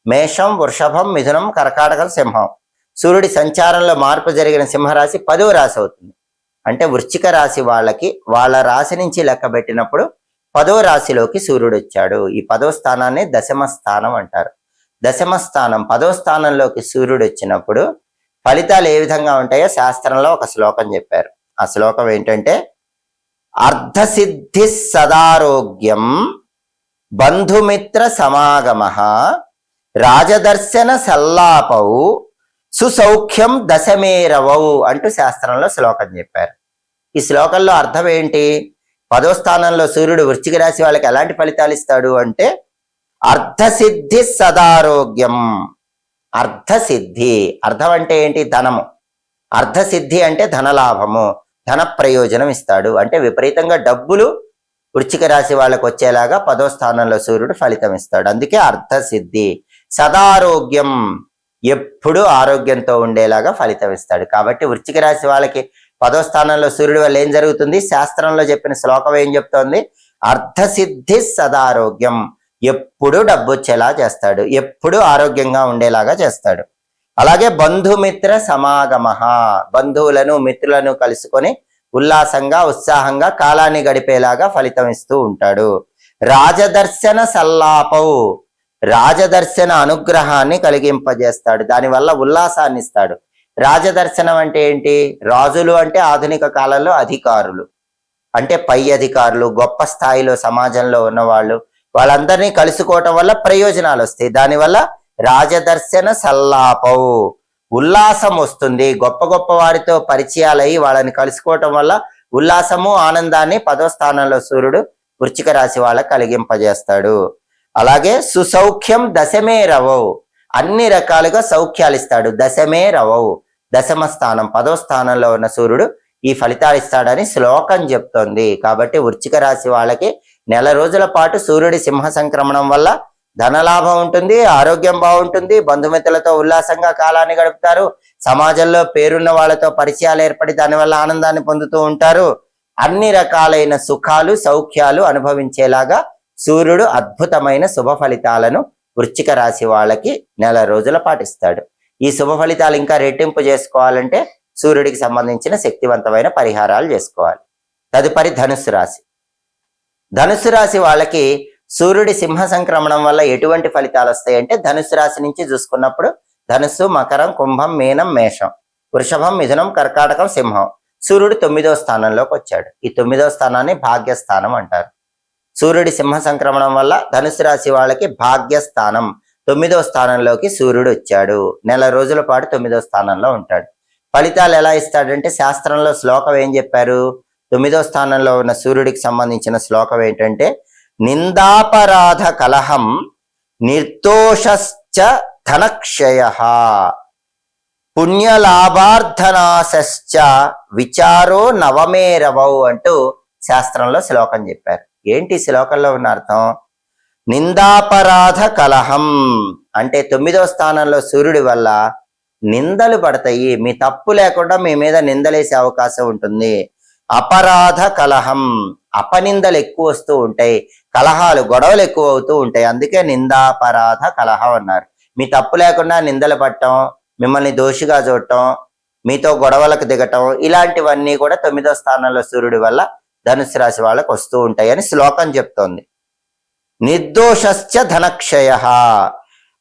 S1: మేషం, వృషభం, మిథునం, కర్కాటకం, సింహం. సూర్యుడి సంచారంలో మార్పు జరిగిన సింహరాశి 10వ రాశి అవుతుంది. అంటే వృశ్చిక రాశి వాళ్ళకి వాళ్ళ రాశి నుంచి లెక్క పెట్టినప్పుడు 10వ రాశిలోకి సూర్యుడు వచ్చాడు. ఈ 10వ స్థానాన్ని దశమ స్థానం అంటారు. దశమ స్థానం 10వ స్థానంలోకి సూర్యుడు వచ్చినప్పుడు ఫలితాలు ఏ విధంగా ఉంటాయో శాస్త్రంలో ఒక శ్లోకం చెప్పారు. ఆ శ్లోకం ఏంటంటే అర్ధసిద్ధి సదారోగ్యం బంధుమిత్ర సమాగమ రాజదర్శన సల్లాపౌ సుసౌఖ్యం దశమేరవౌ అంటూ శాస్త్రంలో శ్లోకం చెప్పారు. ఈ శ్లోకంలో అర్థం ఏంటి? 10వ స్థానంలో సూర్యుడు వృశ్చిక రాశి వాళ్ళకి ఎలాంటి ఫలితాలు ఇస్తాడు అంటే అర్ధసిద్ధి సదారోగ్యం. అర్ధసిద్ధి, అర్థం అంటే ఏంటి? ధనము. అర్ధసిద్ధి అంటే ధనలాభము, ధన ప్రయోజనం ఇస్తాడు. అంటే విపరీతంగా డబ్బులు వృశ్చిక రాశి వాళ్ళకు వచ్చేలాగా 10వ స్థానంలో సూర్యుడు ఫలితం ఇస్తాడు. అందుకే అర్ధసిద్ధి. సదారోగ్యం, ఎప్పుడు ఆరోగ్యంతో ఉండేలాగా ఫలితం ఇస్తాడు. కాబట్టి వృశ్చిక రాశి వాళ్ళకి 10వ స్థానంలో సూర్యుడు వల్ల ఏం జరుగుతుంది? శాస్త్రంలో చెప్పిన శ్లోకం ఏం చెప్తోంది? అర్ధసిద్ధి సదారోగ్యం, ఎప్పుడు డబ్బు వచ్చేలా చేస్తాడు, ఎప్పుడు ఆరోగ్యంగా ఉండేలాగా చేస్తాడు. అలాగే బంధుమిత్ర సమాగమ, బంధువులను మిత్రులను కలుసుకొని ఉల్లాసంగా ఉత్సాహంగా కాలాన్ని గడిపేలాగా ఫలితం ఇస్తూ ఉంటాడు. రాజదర్శన సల్లాపౌ, రాజదర్శన అనుగ్రహాన్ని కలిగింపజేస్తాడు, దానివల్ల ఉల్లాసాన్ని ఇస్తాడు. రాజదర్శనం అంటే ఏంటి? రాజులు అంటే ఆధునిక కాలంలో అధికారులు, అంటే పై అధికారులు, గొప్ప స్థాయిలో సమాజంలో ఉన్నవాళ్ళు, వాళ్ళందరినీ కలుసుకోవటం వల్ల ప్రయోజనాలు వస్తాయి. దానివల్ల రాజదర్శన సల్లాపౌ, ఉల్లాసం వస్తుంది. గొప్ప గొప్ప వారితో పరిచయాలై వాళ్ళని కలుసుకోవటం వల్ల ఉల్లాసము, ఆనందాన్ని 10వ స్థానంలో సూర్యుడు వృశ్చిక రాశి వాళ్ళకి కలిగింపజేస్తాడు. అలాగే సుసౌఖ్యం దశమే రవౌ, అన్ని రకాలుగా సౌఖ్యాలు ఇస్తాడు. దశమే రవౌ, దశమ స్థానం 10వ స్థానంలో ఉన్న సూర్యుడు ఈ ఫలితాలు ఇస్తాడని శ్లోకం చెప్తోంది. కాబట్టి వృశ్చిక రాశి వాళ్ళకి నెల రోజుల పాటు సూర్యుడి సింహ సంక్రమణం వల్ల ధనలాభం ఉంటుంది, ఆరోగ్యం బాగుంటుంది, బంధుమిత్రులతో ఉల్లాసంగా కాలాన్ని గడుపుతారు, సమాజంలో పేరున్న వాళ్ళతో పరిచయాలు ఏర్పడి దానివల్ల ఆనందాన్ని పొందుతూ ఉంటారు. అన్ని రకాలైన సుఖాలు సౌఖ్యాలు అనుభవించేలాగా సూర్యుడు అద్భుతమైన శుభ ఫలితాలను వృశ్చిక రాశి వాళ్ళకి నెల రోజుల పాటిస్తాడు. ఈ శుభ ఫలితాలు ఇంకా రెట్టింపు చేసుకోవాలంటే సూర్యుడికి సంబంధించిన శక్తివంతమైన పరిహారాలు చేసుకోవాలి. తదుపరి ధనుస్సు రాశి. ధనుస్సు రాశి వాళ్ళకి సూర్యుడి సింహ సంక్రమణం వల్ల ఎటువంటి ఫలితాలు వస్తాయంటే ధనుస్సు రాశి నుంచి చూసుకున్నప్పుడు ధనుస్సు, మకరం, కుంభం, మీనం, మేషం, వృషభం, మిథునం, కర్కాటకం, సింహం. సూర్యుడు 9వ స్థానంలోకి వచ్చాడు. ఈ 9వ స్థానాన్ని భాగ్యస్థానం అంటారు. సూర్యుడి సింహ సంక్రమణం వల్ల ధనుస్సు రాశి వాళ్ళకి భాగ్యస్థానం 9వ స్థానంలోకి సూర్యుడు వచ్చాడు. నెల రోజుల పాటు 9వ స్థానంలో ఉంటాడు. ఫలితాలు ఎలా ఇస్తాడంటే శాస్త్రంలో శ్లోకం ఏం చెప్పారు? 9వ స్థానంలో ఉన్న సూర్యుడికి సంబంధించిన శ్లోకం ఏంటంటే నిందాపరాధ కలహం నిర్దోషశ్చ ధనక్షయః పుణ్యలాభార్థనాశ్చ విచారో నవమేరవౌ అంటూ శాస్త్రంలో శ్లోకం చెప్పారు. ఏంటి శ్లోకంలో ఉన్న అర్థం? నిందాపరాధ కలహం అంటే 9వ స్థానంలో సూర్యుడి వల్ల నిందలు పడతాయి. మీ తప్పు లేకుండా మీ మీద నిందలేసే అవకాశం ఉంటుంది. అపరాధ కలహం, అపనిందలు ఎక్కువ వస్తూ ఉంటాయి, కలహాలు గొడవలు ఎక్కువ అవుతూ ఉంటాయి. అందుకే నిందాపరాధ కలహం అన్నారు. మీ తప్పు లేకుండా నిందలు పట్టడం, మిమ్మల్ని దోషిగా చూడటం, మీతో గొడవలకు దిగటం, ఇలాంటివన్నీ కూడా 9వ స్థానంలో సూర్యుడి వల్ల ధనుసు రాశి వాళ్ళకు వస్తూ ఉంటాయని శ్లోకం చెప్తోంది. నిర్దోషశ్చ ధనక్షయ,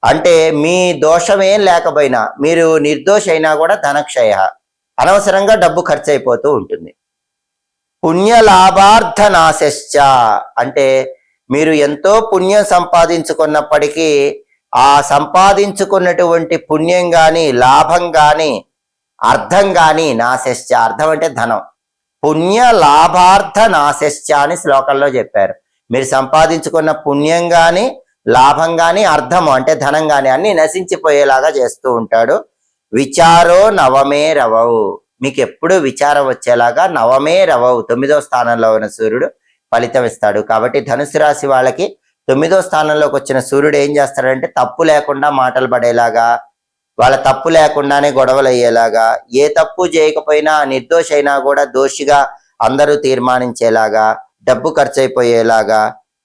S1: అంటే మీ దోషమేం లేకపోయినా, మీరు నిర్దోష అయినా కూడా ధనక్షయ, అనవసరంగా డబ్బు ఖర్చు అయిపోతూ ఉంటుంది. పుణ్యలాభార్థ నాశశ్చ, అంటే మీరు ఎంతో పుణ్యం సంపాదించుకున్నప్పటికీ ఆ సంపాదించుకున్నటువంటి పుణ్యం గాని, లాభం గాని, అర్థం గాని, నాశశ్చ, అర్థం అంటే ధనం, పుణ్య లాభార్థ నాశశ్చ అని శ్లోకంలో చెప్పారు. మీరు సంపాదించుకున్న పుణ్యం గాని, లాభం గాని, అర్థము అంటే ధనం గాని అన్ని నశించిపోయేలాగా చేస్తూ ఉంటాడు. విచారో నవమే రవవు, మీకు ఎప్పుడు విచారం వచ్చేలాగా నవమే రవవు 9వ స్థానంలో ఉన్న సూర్యుడు ఫలితం ఇస్తాడు. కాబట్టి ధనుసు రాశి వాళ్ళకి 9వ స్థానంలోకి వచ్చిన సూర్యుడు ఏం చేస్తాడంటే తప్పు లేకుండా మాటలు పడేలాగా, వాళ్ళ తప్పు లేకుండానే గొడవలు అయ్యేలాగా, ఏ తప్పు చేయకపోయినా నిర్దోష అయినా కూడా దోషిగా అందరూ తీర్మానించేలాగా, డబ్బు ఖర్చు అయిపోయేలాగా,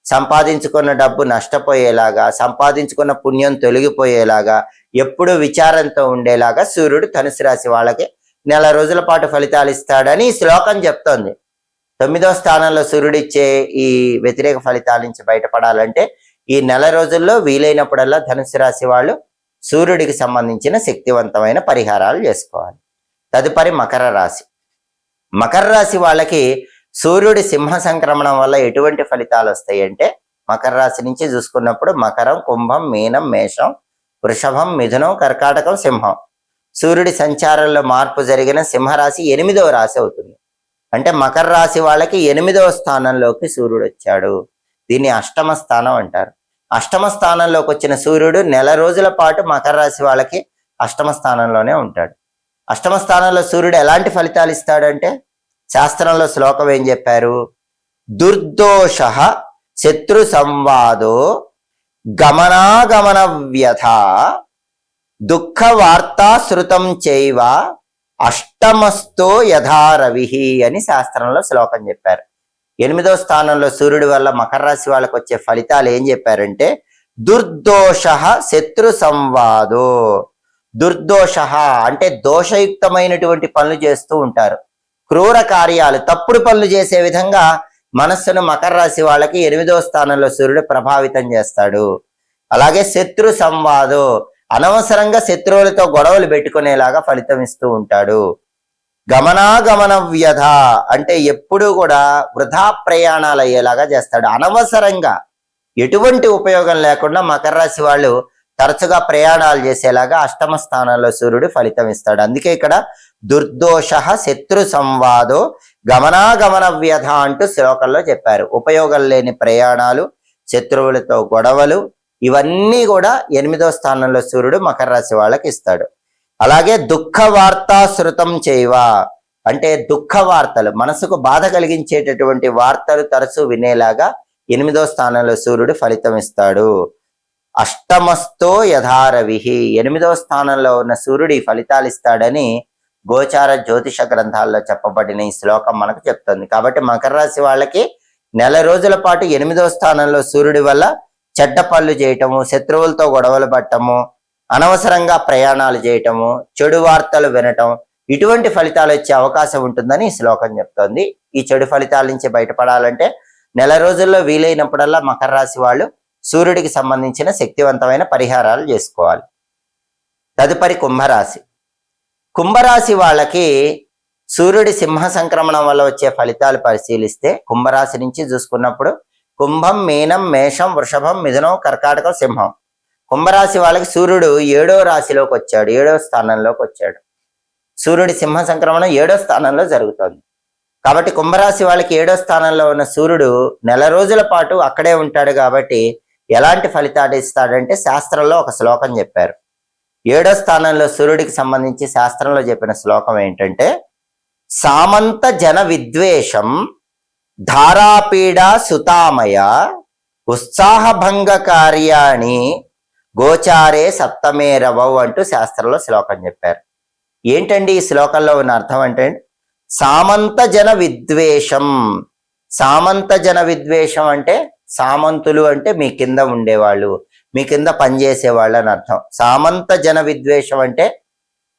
S1: సంపాదించుకున్న డబ్బు నష్టపోయేలాగా, సంపాదించుకున్న పుణ్యం తొలగిపోయేలాగా, ఎప్పుడు విచారంతో ఉండేలాగా సూర్యుడు ధనుసు రాశి వాళ్ళకి నెల రోజుల పాటు ఫలితాలు ఇస్తాడని ఈ శ్లోకం చెప్తోంది. 9వ స్థానంలో సూర్యుడు ఇచ్చే ఈ వ్యతిరేక ఫలితాల నుంచి బయటపడాలంటే ఈ నెల రోజుల్లో వీలైనప్పుడల్లా ధనుసు రాశి వాళ్ళు సూర్యుడికి సంబంధించిన శక్తివంతమైన పరిహారాలు చేసుకోవాలి. తదుపరి మకర రాశి. మకర రాశి వాళ్ళకి సూర్యుడి సింహ సంక్రమణం వల్ల ఎటువంటి ఫలితాలు వస్తాయి అంటే, మకర రాశి నుంచి చూసుకున్నప్పుడు మకరం, కుంభం, మీనం, మేషం, వృషభం, మిథునం, కర్కాటకం, సింహం. సూర్యుడి సంచారంలో మార్పు జరిగిన సింహరాశి 8వ రాశి అవుతుంది. అంటే మకర రాశి వాళ్ళకి 8వ స్థానంలోకి సూర్యుడు వచ్చాడు. దీన్ని అష్టమ స్థానం అంటారు. అష్టమ స్థానంలోకి వచ్చిన సూర్యుడు నెల రోజుల పాటు మకర రాశి వాళ్ళకి అష్టమ స్థానంలోనే ఉంటాడు. అష్టమ స్థానంలో సూర్యుడు ఎలాంటి ఫలితాలు ఇస్తాడంటే, శాస్త్రంలో శ్లోకం ఏం చెప్పారు? దుర్దోష శత్రు సంవాదో గమనాగమన వ్యథ దుఃఖ వార్తా శృతం చైవ అష్టమస్తో యథా రవిహి అని శాస్త్రంలో శ్లోకం చెప్పారు. 8వ స్థానంలో సూర్యుడి వల్ల మకర రాశి వాళ్ళకు వచ్చే ఫలితాలు ఏం చెప్పారంటే, దుర్దోష శత్రు సంవాదో. దుర్దోష అంటే దోషయుక్తమైనటువంటి పనులు చేస్తూ ఉంటారు, క్రూర కార్యాలు, తప్పుడు పనులు చేసే విధంగా మనస్సును మకర రాశి వాళ్ళకి 8వ స్థానంలో సూర్యుడు ప్రభావితం చేస్తాడు. అలాగే శత్రు సంవాదో, అనవసరంగా శత్రువులతో గొడవలు పెట్టుకునేలాగా ఫలితం ఇస్తూ ఉంటాడు. గమనాగమన వ్యధ అంటే ఎప్పుడూ కూడా వృధా ప్రయాణాలు అయ్యేలాగా చేస్తాడు. అనవసరంగా ఎటువంటి ఉపయోగం లేకుండా మకర రాశి వాళ్ళు తరచుగా ప్రయాణాలు చేసేలాగా అష్టమ స్థానంలో సూర్యుడు ఫలితం ఇస్తాడు. అందుకే ఇక్కడ దుర్దోష శత్రు సంవాదో గమనాగమన వ్యధ అంటూ శ్లోకంలో చెప్పారు. ఉపయోగం లేని ప్రయాణాలు, శత్రువులతో గొడవలు, ఇవన్నీ కూడా 8వ స్థానంలో సూర్యుడు మకర రాశి వాళ్ళకి ఇస్తాడు. అలాగే దుఃఖ వార్తా శృతం చేయవ అంటే దుఃఖ వార్తలు, మనసుకు బాధ కలిగించేటటువంటి వార్తలు తరచూ వినేలాగా 8వ స్థానంలో సూర్యుడు ఫలితం ఇస్తాడు. అష్టమస్తో యథారవిహి, 8వ స్థానంలో ఉన్న సూర్యుడు ఈ ఫలితాలు ఇస్తాడని గోచార జ్యోతిష గ్రంథాల్లో చెప్పబడిన ఈ శ్లోకం మనకు చెప్తుంది. కాబట్టి మకర రాశి వాళ్ళకి నెల రోజుల పాటు 8వ స్థానంలో సూర్యుడి వల్ల చెడ్డ పనులు చేయటము, శత్రువులతో గొడవలు పట్టము, అనవసరంగా ప్రయాణాలు చేయటము, చెడు వార్తలు వినటం, ఇటువంటి ఫలితాలు వచ్చే అవకాశం ఉంటుందని ఈ శ్లోకం చెప్తోంది. ఈ చెడు ఫలితాల నుంచి బయటపడాలంటే నెల రోజుల్లో వీలైనప్పుడల్లా మకర రాశి వాళ్ళు సూర్యుడికి సంబంధించిన శక్తివంతమైన పరిహారాలు చేసుకోవాలి. తదుపరి కుంభరాశి. కుంభరాశి వాళ్ళకి సూర్యుడి సింహ సంక్రమణం వల్ల వచ్చే ఫలితాలు పరిశీలిస్తే, కుంభరాశి నుంచి చూసుకున్నప్పుడు కుంభం, మీనం, మేషం, వృషభం, మిథునం, కర్కాటకం, సింహం. కుంభరాశి వాళ్ళకి సూర్యుడు 7వ రాశిలోకి వచ్చాడు, 7వ స్థానంలోకి వచ్చాడు. సూర్యుడి సింహ సంక్రమణం 7వ స్థానంలో జరుగుతోంది. కాబట్టి కుంభరాశి వాళ్ళకి 7వ స్థానంలో ఉన్న సూర్యుడు నెల రోజుల పాటు అక్కడే ఉంటాడు. కాబట్టి ఎలాంటి ఫలితాలు ఇస్తాడంటే, శాస్త్రంలో ఒక శ్లోకం చెప్పారు. 7వ స్థానంలో సూర్యుడికి సంబంధించి శాస్త్రంలో చెప్పిన శ్లోకం ఏంటంటే, సామంత జన విద్వేషం ధారాపీడ సుతామయ ఉత్సాహభంగ కార్యాణి గోచారే సప్తమే రవౌ అంటూ శాస్త్రంలో శ్లోకం చెప్పారు. ఏంటండి ఈ శ్లోకంలో ఉన్న అర్థం అంటే, సామంత జన విద్వేషం. సామంత జన విద్వేషం అంటే సామంతులు అంటే మీ కింద ఉండేవాళ్ళు, మీ కింద పనిచేసే వాళ్ళు అని అర్థం. సామంత జన విద్వేషం అంటే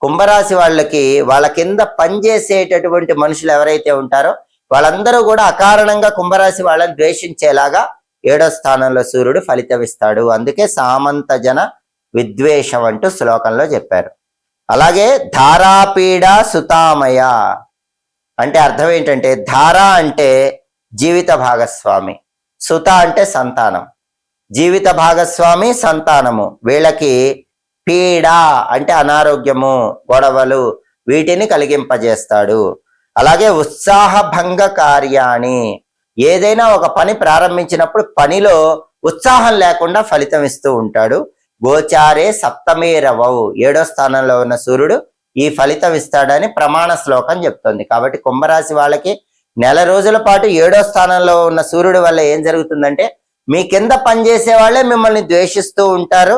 S1: కుంభరాశి వాళ్ళకి వాళ్ళ కింద పనిచేసేటటువంటి మనుషులు ఎవరైతే ఉంటారో వాళ్ళందరూ కూడా అకారణంగా కుంభరాశి వాళ్ళని ద్వేషించేలాగా 7వ స్థానంలో సూర్యుడు ఫలితమిస్తాడు. అందుకే సామంత జన విద్వేషం అంటూ శ్లోకంలో చెప్పారు. అలాగే ధారాపీడ సుతామయ అంటే అర్థం ఏంటంటే, ధార అంటే జీవిత భాగస్వామి, సుత అంటే సంతానం. జీవిత భాగస్వామి, సంతానము, వీళ్ళకి పీడ అంటే అనారోగ్యము, గొడవలు, వీటిని కలిగింపజేస్తాడు. అలాగే ఉత్సాహ భంగ కార్యాణి, ఏదైనా ఒక పని ప్రారంభించినప్పుడు పనిలో ఉత్సాహం లేకుండా ఫలితం ఇస్తూ ఉంటాడు. గోచారే సప్తమే రవౌ, 7వ స్థానంలో ఉన్న సూర్యుడు ఈ ఫలితం ఇస్తాడని ప్రమాణ శ్లోకం చెప్తుంది. కాబట్టి కుంభరాశి వాళ్ళకి నెల రోజుల పాటు 7వ స్థానంలో ఉన్న సూర్యుడు వల్ల ఏం జరుగుతుందంటే, మీ కింద పనిచేసే వాళ్ళే మిమ్మల్ని ద్వేషిస్తూ ఉంటారు.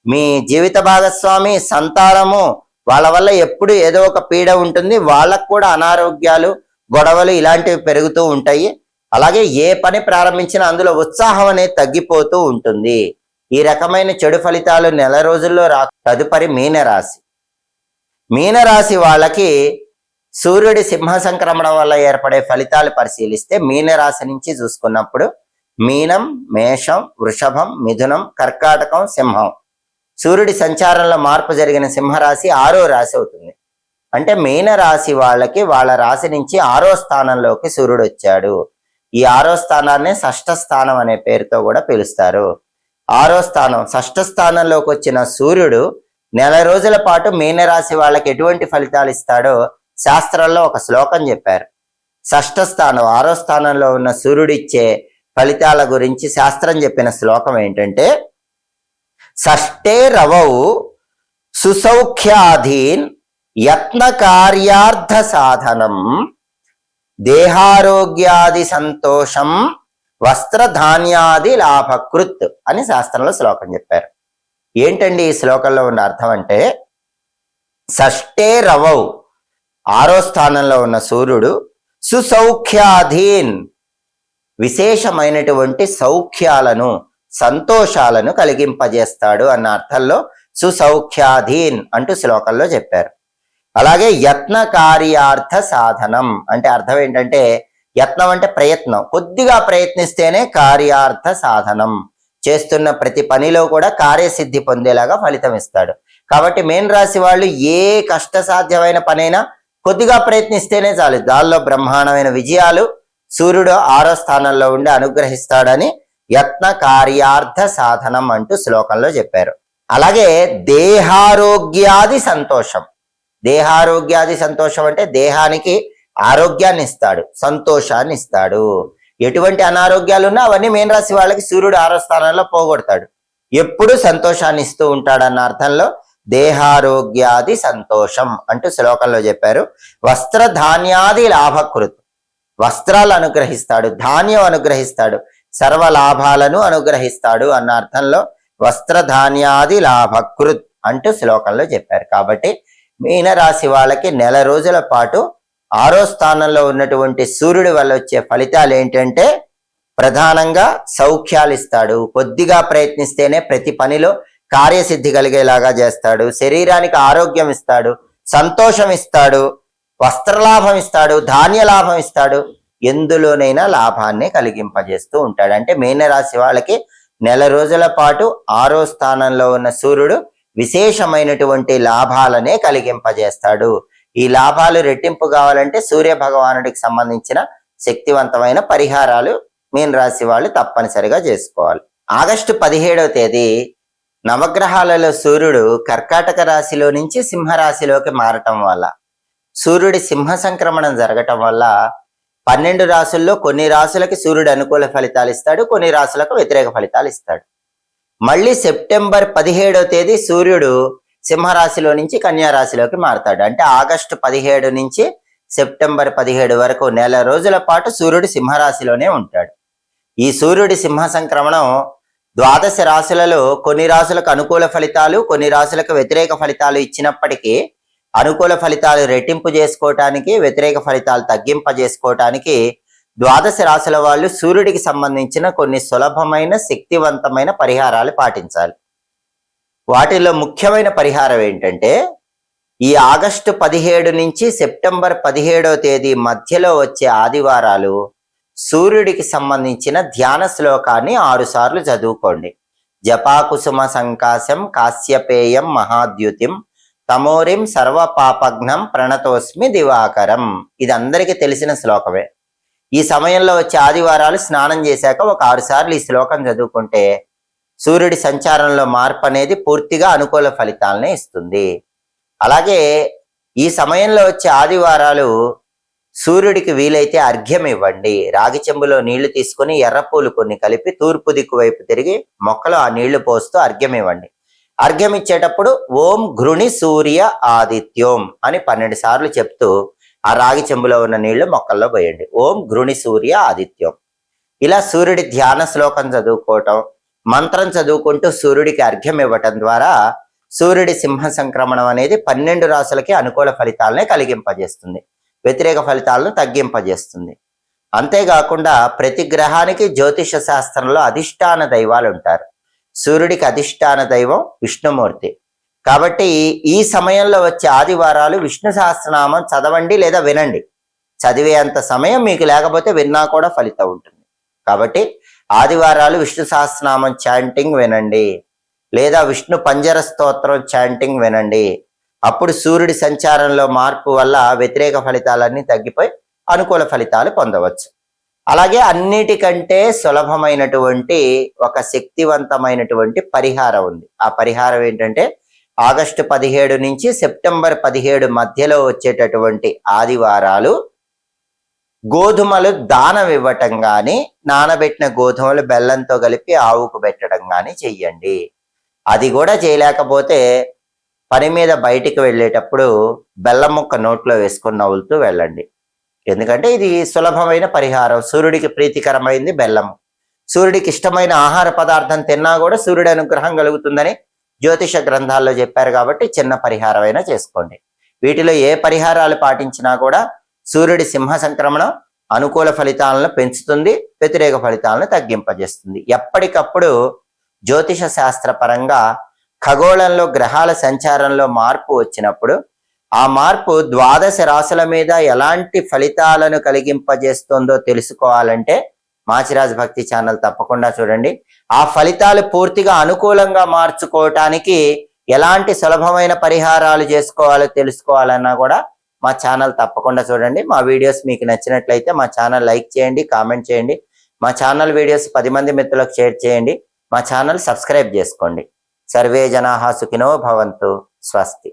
S1: మీ జీవిత భాగస్వామి, సంతానము, వాళ్ళ వల్ల ఎప్పుడు ఏదో ఒక పీడ ఉంటుంది. వాళ్ళకు కూడా అనారోగ్యాలు, గొడవలు ఇలాంటివి పెరుగుతూ ఉంటాయి. అలాగే ఏ పని ప్రారంభించినా అందులో ఉత్సాహం అనేది తగ్గిపోతూ ఉంటుంది. ఈ రకమైన చెడు ఫలితాలు నెల రోజుల్లో తదుపరి మీనరాశి. మీనరాశి వాళ్ళకి సూర్యుడి సింహ సంక్రమణం వల్ల ఏర్పడే ఫలితాలు పరిశీలిస్తే, మీనరాశి నుంచి చూసుకున్నప్పుడు మీనం, మేషం, వృషభం, మిథునం, కర్కాటకం, సింహం. సూర్యుడి సంచారంలో మార్పు జరిగిన సింహరాశి 6వ రాశి అవుతుంది. అంటే మీనరాశి వాళ్ళకి వాళ్ళ రాశి నుంచి 6వ స్థానంలోకి సూర్యుడు వచ్చాడు. ఈ 6వ స్థానాన్ని షష్ఠ స్థానం అనే పేరుతో కూడా పిలుస్తారు. 6వ స్థానం, షష్ఠ స్థానంలోకి వచ్చిన సూర్యుడు నెల రోజుల పాటు మీనరాశి వాళ్ళకి ఎటువంటి ఫలితాలు ఇస్తాడో శాస్త్రంలో ఒక శ్లోకం చెప్పారు. షష్ఠ స్థానం, 6వ స్థానంలో ఉన్న సూర్యుడు ఇచ్చే ఫలితాల గురించి శాస్త్రం చెప్పిన శ్లోకం ఏంటంటే, షష్ఠే రవౌ సుసౌఖ్యాధీన్ యత్న కార్యార్థ సాధనం దేహారోగ్యాది సంతోషం వస్త్రధాన్యాది లాభకృత్ అని శాస్త్రంలో శ్లోకం చెప్పారు. ఏంటండి ఈ శ్లోకంలో ఉన్న అర్థం అంటే, షష్ఠే రవౌ 6వ స్థానంలో ఉన్న సూర్యుడు సుసౌఖ్యాధీన్ విశేషమైనటువంటి సౌఖ్యాలను, సంతోషాలను కలిగింపజేస్తాడు అన్న అర్థంలో సుసౌఖ్యాధీన్ అంటూ శ్లోకంలో చెప్పారు. అలాగే యత్న కార్యార్థ సాధనం అంటే అర్థం ఏంటంటే, యత్నం అంటే ప్రయత్నం, కొద్దిగా ప్రయత్నిస్తేనే కార్యార్థ సాధనం, చేస్తున్న ప్రతి పనిలో కూడా కార్యసిద్ధి పొందేలాగా ఫలితం ఇస్తాడు. కాబట్టి మీన రాశి వాళ్ళు ఏ కష్టసాధ్యమైన పనైనా కొద్దిగా ప్రయత్నిస్తేనే చాలు, దానిలో బ్రహ్మాండమైన విజయాలు సూర్యుడు 6వ స్థానంలో ఉండి అనుగ్రహిస్తాడని యత్న కార్యార్థ సాధనం అంటూ శ్లోకంలో చెప్పారు. అలాగే దేహారోగ్యాది సంతోషం. దేహారోగ్యాది సంతోషం అంటే దేహానికి ఆరోగ్యాన్ని ఇస్తాడు, సంతోషాన్ని ఇస్తాడు. ఎటువంటి అనారోగ్యాలు ఉన్నా అవన్నీ మీన రాశి వాళ్ళకి సూర్యుడు 6వ స్థానంలో పోగొడతాడు. ఎప్పుడు సంతోషాన్ని ఇస్తూ ఉంటాడన్న అర్థంలో దేహారోగ్యాది సంతోషం అంటూ శ్లోకంలో చెప్పారు. వస్త్రధాన్యాది లాభకృత్, వస్త్రాలు అనుగ్రహిస్తాడు, ధాన్యం అనుగ్రహిస్తాడు, సర్వ లాభాలను అనుగ్రహిస్తాడు అన్న అర్థంలో వస్త్రధాన్యాది లాభకృత్ అంటూ శ్లోకంలో చెప్పారు. కాబట్టి మీనరాశి వాళ్ళకి నెల రోజుల పాటు 6వ స్థానంలో ఉన్నటువంటి సూర్యుడి వల్ల వచ్చే ఫలితాలు ఏంటంటే, ప్రధానంగా సౌఖ్యాలు ఇస్తాడు, కొద్దిగా ప్రయత్నిస్తేనే ప్రతి పనిలో కార్యసిద్ధి కలిగేలాగా చేస్తాడు, శరీరానికి ఆరోగ్యం ఇస్తాడు, సంతోషం ఇస్తాడు, వస్త్రలాభం ఇస్తాడు, ధాన్య లాభం ఇస్తాడు, ఎందులోనైనా లాభాన్ని కలిగింపజేస్తూ ఉంటాడు. అంటే మీనరాశి వాళ్ళకి నెల రోజుల పాటు 6వ స్థానంలో ఉన్న సూర్యుడు విశేషమైనటువంటి లాభాలనే కలిగింపజేస్తాడు. ఈ లాభాలు రెట్టింపు కావాలంటే సూర్య భగవానుడికి సంబంధించిన శక్తివంతమైన పరిహారాలు మీన రాశి వాళ్ళు తప్పనిసరిగా చేసుకోవాలి. ఆగస్టు 17వ తేదీ నవగ్రహాలలో సూర్యుడు కర్కాటక రాశిలో నుంచి సింహరాశిలోకి మారటం వల్ల, సూర్యుడి సింహ సంక్రమణం జరగటం వల్ల 12 రాశుల్లో కొన్ని రాశులకి సూర్యుడు అనుకూల ఫలితాలు ఇస్తాడు, కొన్ని రాశులకు వ్యతిరేక ఫలితాలు ఇస్తాడు. మళ్ళీ సెప్టెంబర్ 17వ తేదీ సూర్యుడు సింహరాశిలో నుంచి కన్యా రాశిలోకి మారతాడు. అంటే ఆగస్టు 17 నుంచి సెప్టెంబర్ 17 వరకు నెల రోజుల పాటు సూర్యుడు సింహరాశిలోనే ఉంటాడు. ఈ సూర్యుడి సింహ సంక్రమణం 12 రాశులలో కొన్ని రాశులకు అనుకూల ఫలితాలు, కొన్ని రాశులకు వ్యతిరేక ఫలితాలు ఇచ్చినప్పటికీ అనుకూల ఫలితాలు రెట్టింపు చేసుకోవటానికి, వ్యతిరేక ఫలితాలు తగ్గింపజేసుకోవటానికి ద్వాదశ రాశుల వాళ్ళు సూర్యుడికి సంబంధించిన కొన్ని సులభమైన శక్తివంతమైన పరిహారాలు పాటించాలి. వాటిలో ముఖ్యమైన పరిహారం ఏంటంటే, ఈ ఆగస్టు 17 నుంచి సెప్టెంబర్ 17వ తేదీ మధ్యలో వచ్చే ఆదివారాలు సూర్యుడికి సంబంధించిన ధ్యాన శ్లోకాన్ని 6 సార్లు చదువుకోండి. జపాకుసుమ సంకాశం కాశ్యపేయం మహాద్యుతిం తమోరిం సర్వపాపఘ్నం ప్రణతోస్మి దివాకరం. ఇది అందరికీ తెలిసిన శ్లోకమే. ఈ సమయంలో వచ్చే ఆదివారాలు స్నానం చేశాక ఒక 6 సార్లు ఈ శ్లోకం చదువుకుంటే సూర్యుడి సంచారంలో మార్పు అనేది పూర్తిగా అనుకూల ఫలితాలనే ఇస్తుంది. అలాగే ఈ సమయంలో వచ్చే ఆదివారాలు సూర్యుడికి వీలైతే అర్ఘ్యం ఇవ్వండి. రాగి చెంబులో నీళ్లు తీసుకుని ఎర్రపూలు కొన్ని కలిపి తూర్పు దిక్కు వైపు తిరిగి మొక్కలో ఆ నీళ్లు పోస్తూ అర్ఘ్యం ఇవ్వండి. అర్ఘ్యం ఇచ్చేటప్పుడు ఓం ఘృణి సూర్య ఆదిత్యోం అని 12 సార్లు చెప్తూ ఆ రాగి చెంబులో ఉన్న నీళ్లు మొక్కల్లో పోయండి. ఓం ఘృణి సూర్య ఆదిత్యం. ఇలా సూర్యుడి ధ్యాన శ్లోకం చదువుకోవటం, మంత్రం చదువుకుంటూ సూర్యుడికి అర్ఘ్యం ఇవ్వటం ద్వారా సూర్యుడి సింహ సంక్రమణం అనేది 12 రాశులకి అనుకూల ఫలితాలనే కలిగింపజేస్తుంది, వ్యతిరేక ఫలితాలను తగ్గింపజేస్తుంది. అంతేకాకుండా ప్రతి గ్రహానికి జ్యోతిష శాస్త్రంలో అధిష్టాన దైవాలు ఉంటారు. సూర్యుడికి అధిష్టాన దైవం విష్ణుమూర్తి. కాబట్టి ఈ సమయంలో వచ్చే ఆదివారాలు విష్ణు సహస్రనామం చదవండి లేదా వినండి. చదివేంత సమయం మీకు లేకపోతే విన్నా కూడా ఫలితం ఉంటుంది. కాబట్టి ఆదివారాలు విష్ణు సహస్రనామం చాంటింగ్ వినండి, లేదా విష్ణు పంజర స్తోత్రం చాంటింగ్ వినండి. అప్పుడు సూర్యుడి సంచారంలో మార్పు వల్ల వ్యతిరేక ఫలితాలన్నీ తగ్గిపోయి అనుకూల ఫలితాలు పొందవచ్చు. అలాగే అన్నిటికంటే సులభమైనటువంటి ఒక శక్తివంతమైనటువంటి పరిహారం ఉంది. ఆ పరిహారం ఏంటంటే, ఆగస్టు 17 నుంచి సెప్టెంబర్ 17 మధ్యలో వచ్చేటటువంటి ఆదివారాలు గోధుమలు దానం ఇవ్వటం కానీ, నానబెట్టిన గోధుమలు బెల్లంతో కలిపి ఆవుకు పెట్టడం కానీ చెయ్యండి. అది కూడా చేయలేకపోతే పని మీద బయటికి వెళ్ళేటప్పుడు బెల్లం ముక్క నోట్లో వేసుకొని నవ్వులుతూ వెళ్ళండి. ఎందుకంటే ఇది సులభమైన పరిహారం. సూర్యుడికి ప్రీతికరమైంది బెల్లం. సూర్యుడికి ఇష్టమైన ఆహార పదార్థం తిన్నా కూడా సూర్యుడి అనుగ్రహం కలుగుతుందని జ్యోతిష గ్రంథాల్లో చెప్పారు. కాబట్టి చిన్న పరిహారం అయినా చేసుకోండి. వీటిలో ఏ పరిహారాలు పాటించినా కూడా సూర్యుడి సింహ సంక్రమణం అనుకూల ఫలితాలను పెంచుతుంది, వ్యతిరేక ఫలితాలను తగ్గింపజేస్తుంది. ఎప్పటికప్పుడు జ్యోతిష శాస్త్ర పరంగా ఖగోళంలో గ్రహాల సంచారంలో మార్పు వచ్చినప్పుడు ఆ మార్పు ద్వాదశ రాశుల మీద ఎలాంటి ఫలితాలను కలిగింపజేస్తుందో తెలుసుకోవాలంటే మాచిరాజ్ భక్తి ఛానల్ తప్పకుండా చూడండి. ఆ ఫలితాలు పూర్తిగా అనుకూలంగా మార్చుకోవటానికి ఎలాంటి సులభమైన పరిహారాలు చేసుకోవాలో తెలుసుకోవాలన్నా కూడా మా ఛానల్ తప్పకుండా చూడండి. మా వీడియోస్ మీకు నచ్చినట్లయితే మా ఛానల్ లైక్ చేయండి, కామెంట్ చేయండి. మా ఛానల్ వీడియోస్ 10 మంది మిత్రులకు షేర్ చేయండి. మా ఛానల్ సబ్స్క్రైబ్ చేసుకోండి. సర్వే జనాః సుఖినో భవంతు. స్వస్తి.